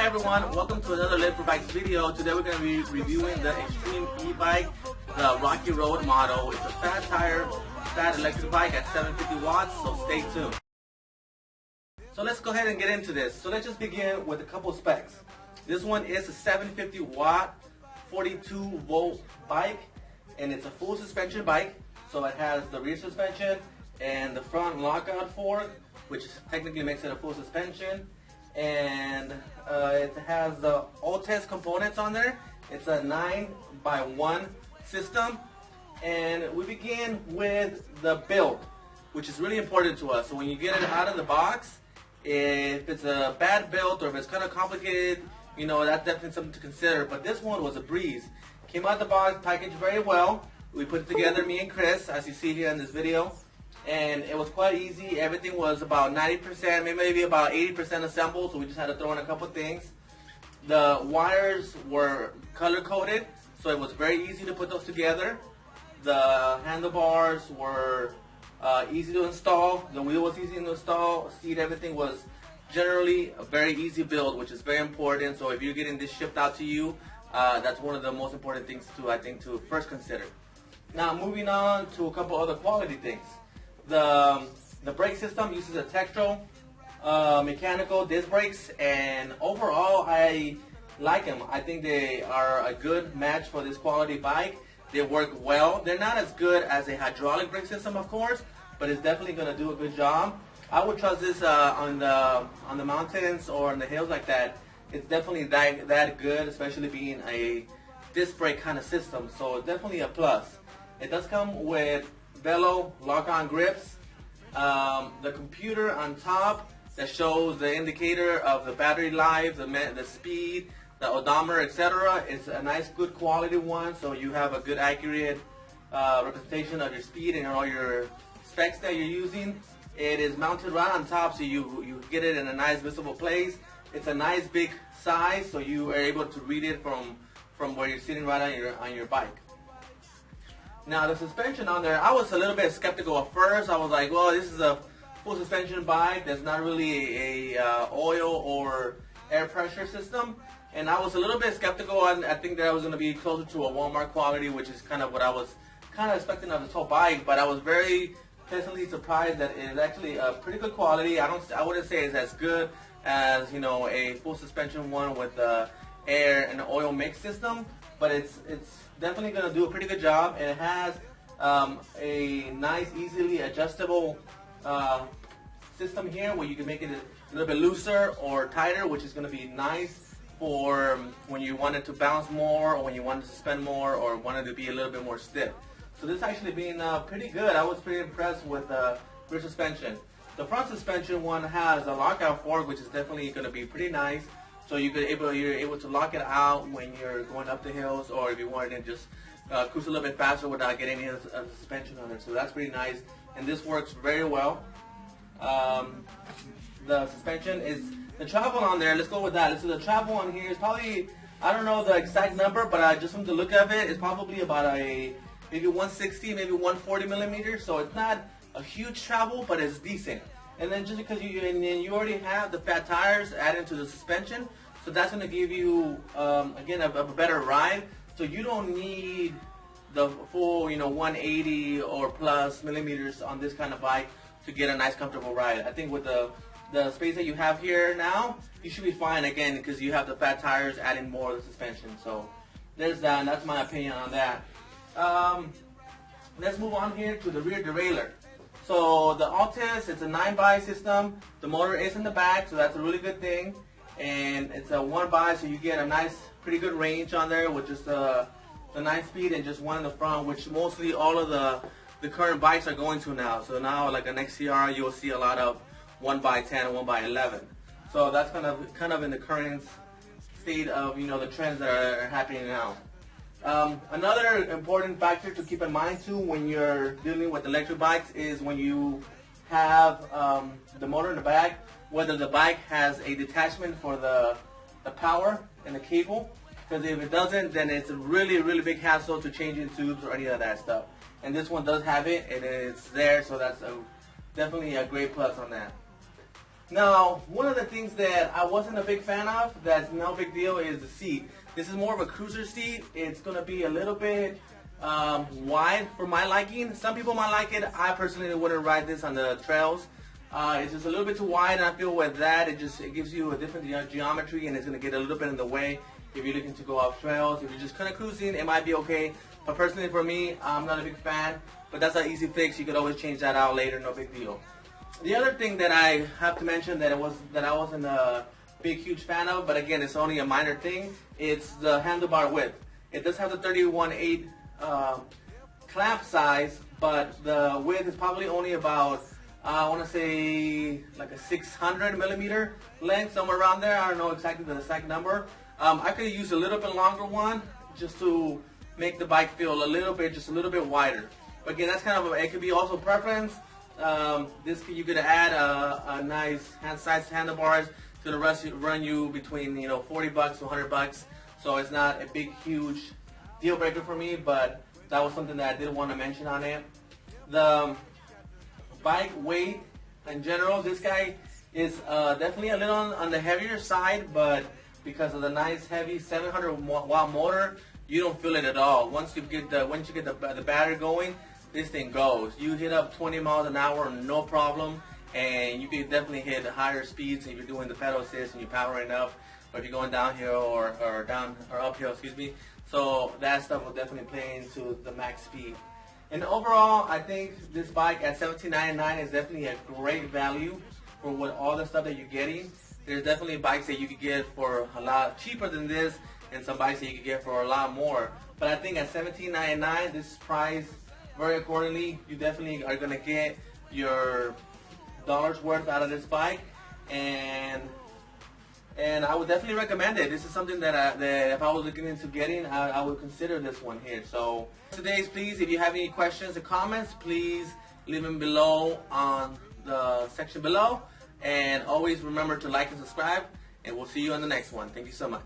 everyone, welcome to another Lithium Bikes video. Today we're going to be reviewing the x-treme e-bike, the Rocky Road model. It's a fat tire, fat electric bike at 750 watts, so stay tuned. So let's go ahead and get into this. So let's just begin with a couple specs. This one is a 750 watt, 42 volt bike, and it's a full suspension bike. So it has the rear suspension and the front lockout fork, which technically makes it a full suspension. And it has the all-test components on there. It's a 9x1 system. And we begin with the build, which is really important to us. So when you get it out of the box, if it's a bad build or if it's kind of complicated, you know, that's definitely something to consider. But this one was a breeze. Came out the box, packaged very well. We put it together, me and Chris, as you see here in this video. And it was quite easy. Everything was about 90%, maybe about 80% assembled, so we just had to throw in a couple things. The wires were color-coded, so it was very easy to put those together. The handlebars were easy to install. The wheel was easy to install. Seat, everything was generally a very easy build, which is very important. So if you're getting this shipped out to you, that's one of the most important things to, I think, to first consider. Now, moving on to a couple other quality things. The brake system uses a Tektro mechanical disc brakes, and overall I like them. I think they are a good match for this quality bike. They work well. They're not as good as a hydraulic brake system, of course, but it's definitely going to do a good job. I would trust this on the mountains or on the hills like that. It's definitely that good, especially being a disc brake kind of system. So definitely a plus. It does come with Velo lock-on grips, the computer on top that shows the indicator of the battery life, the speed, the odometer, etc. It's a nice, good quality one, so you have a good, accurate representation of your speed and all your specs that you're using. It is mounted right on top, so you get it in a nice, visible place. It's a nice, big size, so you are able to read it from where you're sitting right on your bike. Now the suspension on there, I was a little bit skeptical at first. I was like, well, this is a full suspension bike. There's not really a oil or air pressure system. And I was a little bit skeptical, and I think that I was going to be closer to a Walmart quality, which is kind of what I was kind of expecting of this whole bike. But I was very pleasantly surprised that it is actually a pretty good quality. I wouldn't say it's as good as, you know, a full suspension one with the air and oil mix system, but it's definitely going to do a pretty good job. And it has a nice, easily adjustable system here where you can make it a little bit looser or tighter, which is going to be nice for when you want it to bounce more, or when you want to suspend more, or want it to be a little bit more stiff. So this actually being pretty good. I was pretty impressed with the rear suspension. The front suspension one has a lockout fork, which is definitely going to be pretty nice. So you're able to lock it out when you're going up the hills, or if you wanted to just cruise a little bit faster without getting any of the suspension on it. So that's pretty nice, and this works very well. The suspension is the travel on there. Let's go with that. So the travel on here is probably, I don't know the exact number, but just from the look of it, it's probably about maybe 160, maybe 140 millimeters. So it's not a huge travel, but it's decent. And then just because you already have the fat tires added to the suspension, so that's going to give you again a better ride. So you don't need the full 180 or plus millimeters on this kind of bike to get a nice comfortable ride. I think with the space that you have here now, you should be fine again because you have the fat tires adding more of the suspension. So there's that. And that's my opinion on that. Let's move on here to the rear derailleur. So the Altis, it's a 9x system. The motor is in the back, so that's a really good thing. And it's a 1x, so you get a nice, pretty good range on there with just the 9-speed and just one in the front, which mostly all of the current bikes are going to now. So now, like an XCR, you'll see a lot of 1x10 and 1x11. So that's kind of in the current state of the trends that are happening now. Another important factor to keep in mind too when you're dealing with electric bikes is when you have the motor in the back, whether the bike has a detachment for the power and the cable, because if it doesn't, then it's a really, really big hassle to change in tubes or any of that stuff. And this one does have it, and it's there, so that's definitely a great plus on that. Now, one of the things that I wasn't a big fan of, that's no big deal, is the seat. This is more of a cruiser seat. It's going to be a little bit wide for my liking. Some people might like it. I personally wouldn't ride this on the trails. It's just a little bit too wide, and I feel with that, it gives you a different geometry, and it's going to get a little bit in the way if you're looking to go off trails. If you're just kind of cruising, it might be okay. But personally for me, I'm not a big fan. But that's an easy fix. You could always change that out later, no big deal. The other thing that I have to mention that I wasn't a big, huge fan of, but again, it's only a minor thing, it's the handlebar width. It does have the 31/8 clamp size, but the width is probably only about, I want to say, like a 600 millimeter length, somewhere around there. I don't know exactly the exact number. I could have used a little bit longer one just to make the bike feel just a little bit wider. But again, that's kind of, it could be also preference. You could add a nice hand-sized handlebars. It's gonna run you between $40 to $100. So it's not a big, huge deal breaker for me. But that was something that I did want to mention on it. The bike weight in general, this guy is definitely a little on the heavier side, but because of the nice heavy 700 watt motor, you don't feel it at all. Once you get the battery going, this thing goes. You hit up 20 miles an hour, no problem, and you can definitely hit higher speeds if you're doing the pedal assist and you're powering up, or if you're going downhill or uphill, excuse me. So that stuff will definitely play into the max speed. And overall, I think this bike at $17.99 is definitely a great value for all the stuff that you're getting. There's definitely bikes that you could get for a lot cheaper than this, and some bikes that you could get for a lot more. But I think at $17.99, this is priced very accordingly. You definitely are going to get your dollars worth out of this bike, and I would definitely recommend it. This is something that if I was looking into getting, I would consider this one here. So today's, please, if you have any questions or comments, please leave them below on the section below, and always remember to like and subscribe, and we'll see you on the next one. Thank you so much.